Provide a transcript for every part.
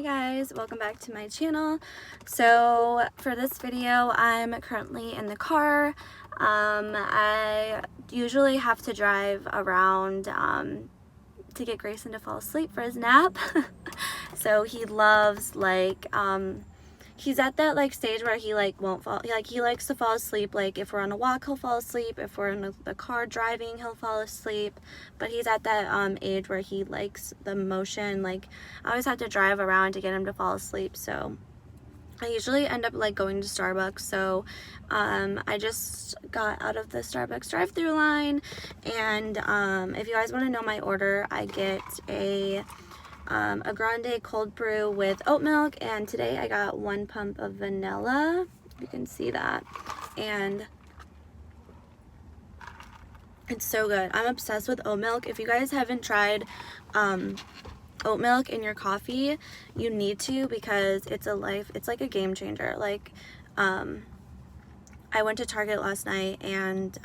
guys, welcome back to my channel. So for this video, I'm currently in the car. I usually have to drive around to get Grayson to fall asleep for his nap. So he loves he's at that stage where he won't fall, he likes to fall asleep. Like if we're on a walk, he'll fall asleep. If we're in the car driving, he'll fall asleep. But he's at that age where he likes the motion. Like I always have to drive around to get him to fall asleep. So I usually end up going to Starbucks. So I just got out of the Starbucks drive-through line, and if you guys want to know my order, I get a grande cold brew with oat milk, and today I got 1 pump of vanilla. You can see that, and it's so good. I'm obsessed with oat milk. If you guys haven't tried oat milk in your coffee, you need to, because it's like a game changer. I went to Target last night, and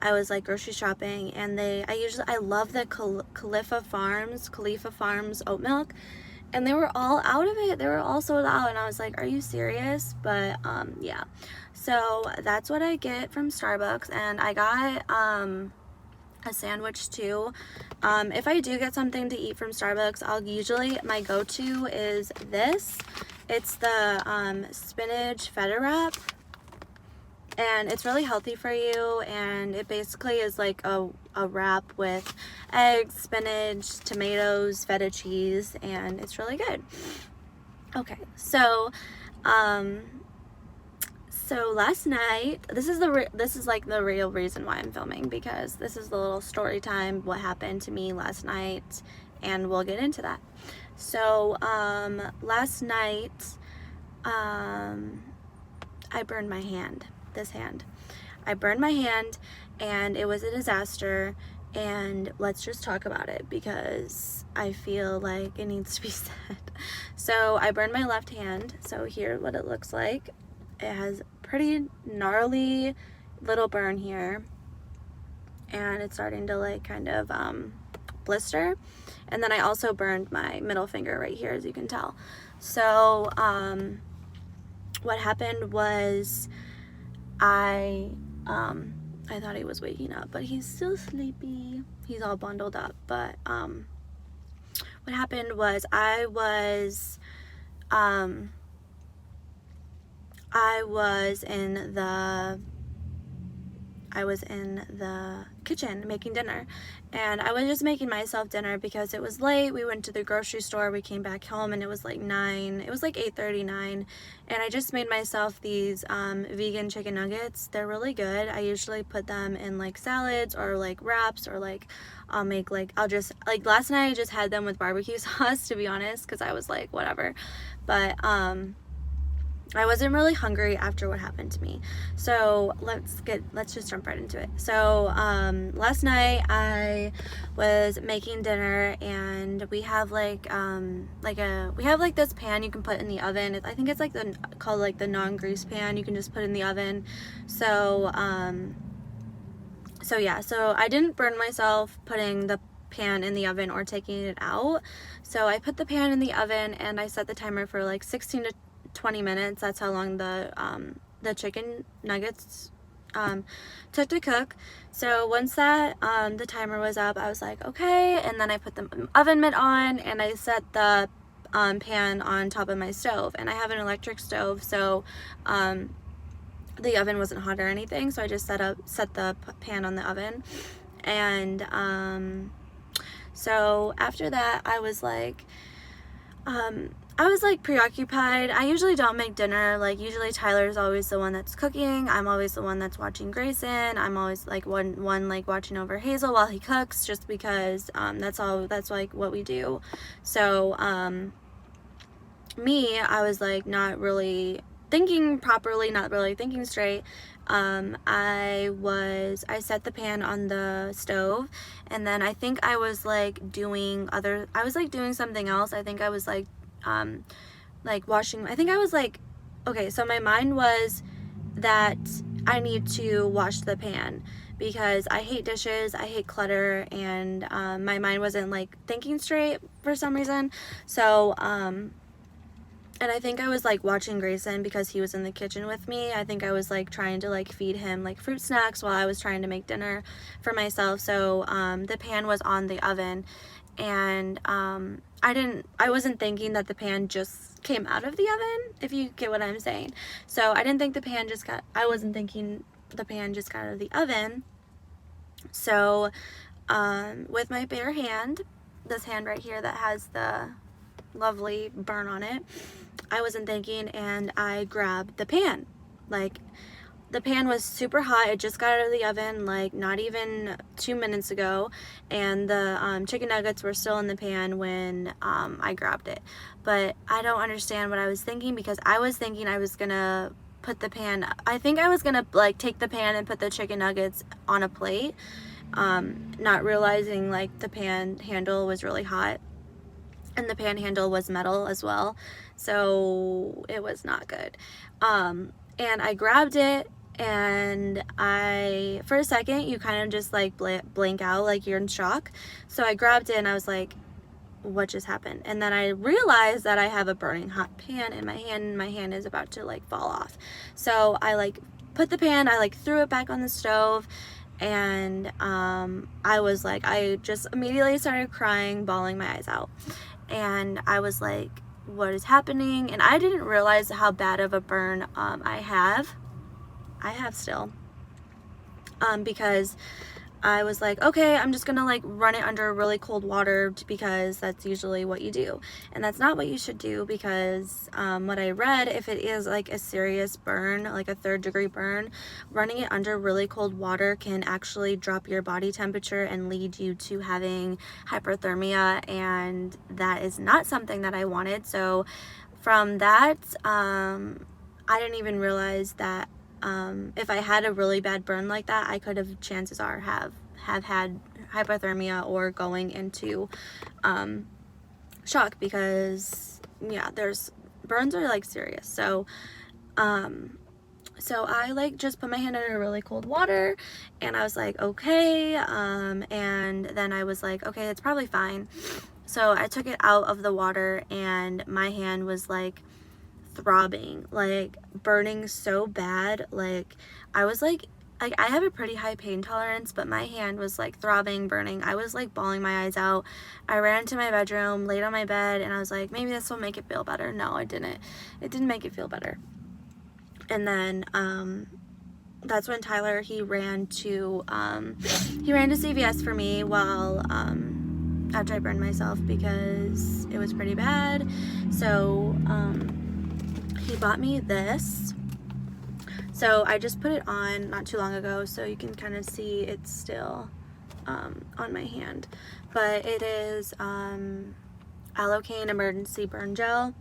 I was grocery shopping, and I love the Khalifa Farms oat milk, and they were all out of it. They were all sold out, and I was like, are you serious? But yeah, so that's what I get from Starbucks, and I got a sandwich too. If I do get something to eat from Starbucks, my go-to is this. It's the spinach feta wrap. And it's really healthy for you, and it basically is like a wrap with eggs, spinach, tomatoes, feta cheese, and it's really good. Okay, so last night, this is the real reason why I'm filming, because this is the little story time, what happened to me last night, and we'll get into that. So last night I burned my hand. This hand. I burned my hand, and it was a disaster, and let's just talk about it because I feel like it needs to be said. So I burned my left hand. So here's what it looks like. It has pretty gnarly little burn here, and it's starting to kind of blister. And then I also burned my middle finger right here, as you can tell. So what happened was I thought he was waking up, but he's still sleepy. He's all bundled up. But what happened was I was in the kitchen making dinner, and I was just making myself dinner because it was late. We went to the grocery store, we came back home, and it was like 9, it was like 8:39, and I just made myself these vegan chicken nuggets. They're really good. I usually put them in salads or wraps, or last night I just had them with barbecue sauce, to be honest, because I was like, whatever. But I wasn't really hungry after what happened to me. So let's just jump right into it. So last night I was making dinner, and we have we have this pan you can put in the oven. I think it's called the non-grease pan. You can just put in the oven. So yeah, so I didn't burn myself putting the pan in the oven or taking it out. So I put the pan in the oven, and I set the timer for 16 to 20 minutes. That's how long the chicken nuggets took to cook. So once that the timer was up, I was like, okay, and then I put the oven mitt on, and I set the pan on top of my stove, and I have an electric stove, so the oven wasn't hot or anything, so I just set the pan on the oven. And so after that, I was preoccupied. I usually don't make dinner. Usually Tyler's always the one that's cooking. I'm always the one that's watching Grayson. I'm always one watching over Hazel while he cooks, just because that's what we do. So I was not really thinking properly, not really thinking straight. I set the pan on the stove, and then I think I was doing something else. I think I was washing. I think I was okay, so my mind was that I need to wash the pan, because I hate dishes, I hate clutter, and my mind wasn't thinking straight for some reason. So And I think I was like watching Grayson because he was in the kitchen with me. I think I was like trying to like feed him like fruit snacks while I was trying to make dinner for myself. So the pan was on the oven, and I wasn't thinking that the pan just came out of the oven, if you get what I'm saying. So I didn't think I wasn't thinking the pan just got out of the oven. So with my bare hand, this hand right here that has the lovely burn on it, I wasn't thinking, and I grabbed the pan. Like, the pan was super hot. It just got out of the oven like not even 2 minutes ago, and the chicken nuggets were still in the pan when I grabbed it. But I don't understand what I was thinking, because I was thinking I was gonna put the pan, I think I was gonna like take the pan and put the chicken nuggets on a plate, not realizing like the pan handle was really hot. And the pan handle was metal as well, so it was not good. And I grabbed it, and for a second, you kind of just like blank out, like you're in shock. So I grabbed it, and I was like, what just happened? And then I realized that I have a burning hot pan in my hand, and my hand is about to like fall off. So I like put the pan, I like threw it back on the stove, and I just immediately started crying, bawling my eyes out. And I was like, what is happening? And I didn't realize how bad of a burn I have still, because I was like, okay, I'm just gonna like run it under really cold water, because that's usually what you do. And that's not what you should do, because what I read, if it is like a serious burn, like a 3rd-degree burn, running it under really cold water can actually drop your body temperature and lead you to having hyperthermia, and that is not something that I wanted. So from that, I didn't even realize that if I had a really bad burn like that, I could have, chances are, have had hypothermia or going into shock, because yeah, burns are like serious. So I like just put my hand under really cold water, and I was like, okay, and then I was like, okay, it's probably fine. So I took it out of the water, and my hand was like throbbing, like burning so bad. Like I was like I have a pretty high pain tolerance, but my hand was like throbbing, burning. I was like bawling my eyes out. I ran into my bedroom, laid on my bed, and I was like, maybe this will make it feel better. No, it didn't. It didn't make it feel better. And then that's when Tyler, he ran to CVS for me while after I burned myself, because it was pretty bad. So he bought me this. So I just put it on not too long ago, so you can kind of see it's still on my hand. But it is Allocaine Emergency Burn Gel,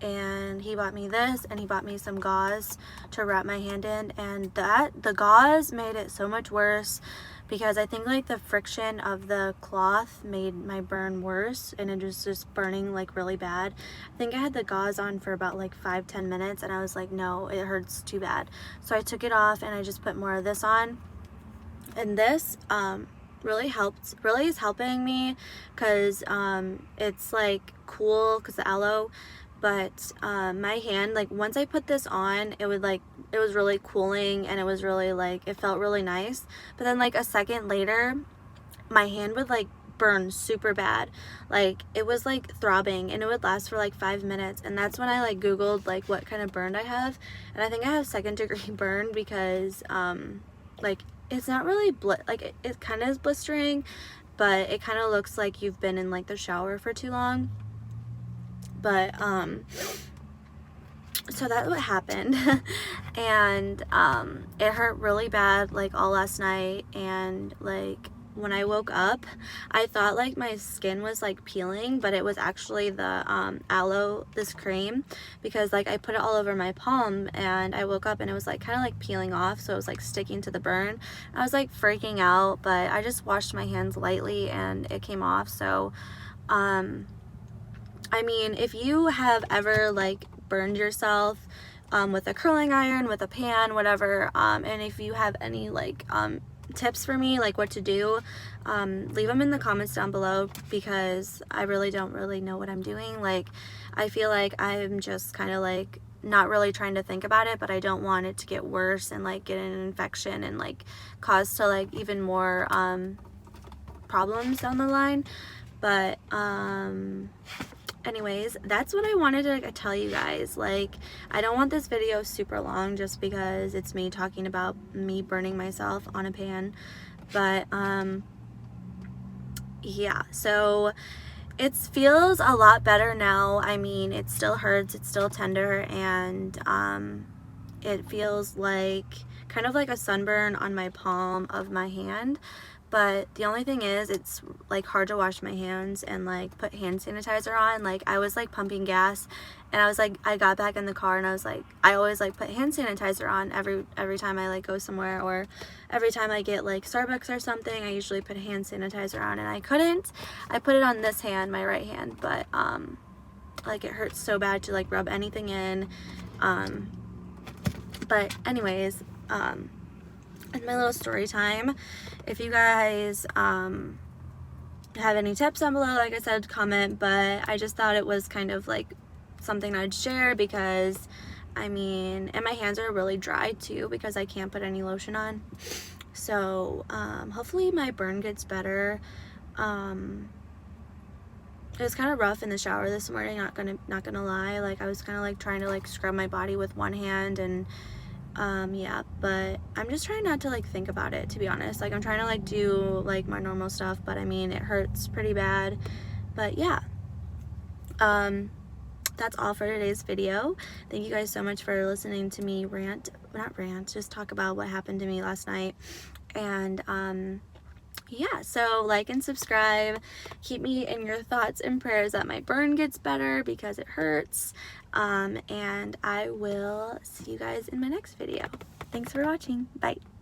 and he bought me this, and he bought me some gauze to wrap my hand in, and the gauze made it so much worse, because I think like the friction of the cloth made my burn worse, and it was just burning like really bad. I think I had the gauze on for about like 5-10 minutes, and I was like, no, it hurts too bad. So I took it off, and I just put more of this on, and this really is helping me, because it's like cool, because the aloe. But my hand, like once I put this on, it was really cooling, and it was really like, it felt really nice. But then like a second later, my hand would like burn super bad. Like it was like throbbing, and it would last for like 5 minutes. And that's when I like Googled like what kind of burn I have, and I think I have 2nd-degree burn, because like it's not really like it kind of is blistering, but it kind of looks like you've been in like the shower for too long. But so that's what happened. And it hurt really bad like all last night, and like when I woke up, I thought like my skin was like peeling, but it was actually the aloe, this cream, because like I put it all over my palm, and I woke up and it was like kind of like peeling off, so it was like sticking to the burn. I was like freaking out, but I just washed my hands lightly and it came off. So I mean, if you have ever like burned yourself with a curling iron, with a pan, whatever, and if you have any like tips for me, like what to do, leave them in the comments down below, because I really don't really know what I'm doing. Like, I feel like I'm just kind of like not really trying to think about it, but I don't want it to get worse and like get an infection and like cause to like even more problems down the line. But anyways, that's what I wanted to tell you guys. Like, I don't want this video super long just because it's me talking about me burning myself on a pan. But yeah, so it feels a lot better now. I mean, it still hurts, it's still tender, and it feels like kind of like a sunburn on my palm of my hand. But the only thing is, it's like hard to wash my hands and like put hand sanitizer on. Like, I was like pumping gas, and I was like, I got back in the car and I was like, I always like put hand sanitizer on every time I like go somewhere, or every time I get like Starbucks or something. I usually put hand sanitizer on, and I couldn't. I put it on this hand, my right hand, but like it hurts so bad to like rub anything in. But anyways, in my little story time, if you guys have any tips down below, like I said, comment. But I just thought it was kind of like something I'd share, because I mean, and my hands are really dry too because I can't put any lotion on. So hopefully my burn gets better. It was kind of rough in the shower this morning, not gonna lie. Like, I was kind of like trying to like scrub my body with one hand, and yeah, but I'm just trying not to like think about it, to be honest. Like, I'm trying to like do like my normal stuff, but I mean, it hurts pretty bad. But yeah, that's all for today's video. Thank you guys so much for listening to me just talk about what happened to me last night. And yeah, so like and subscribe. Keep me in your thoughts and prayers that my burn gets better, because it hurts. And I will see you guys in my next video. Thanks for watching. Bye.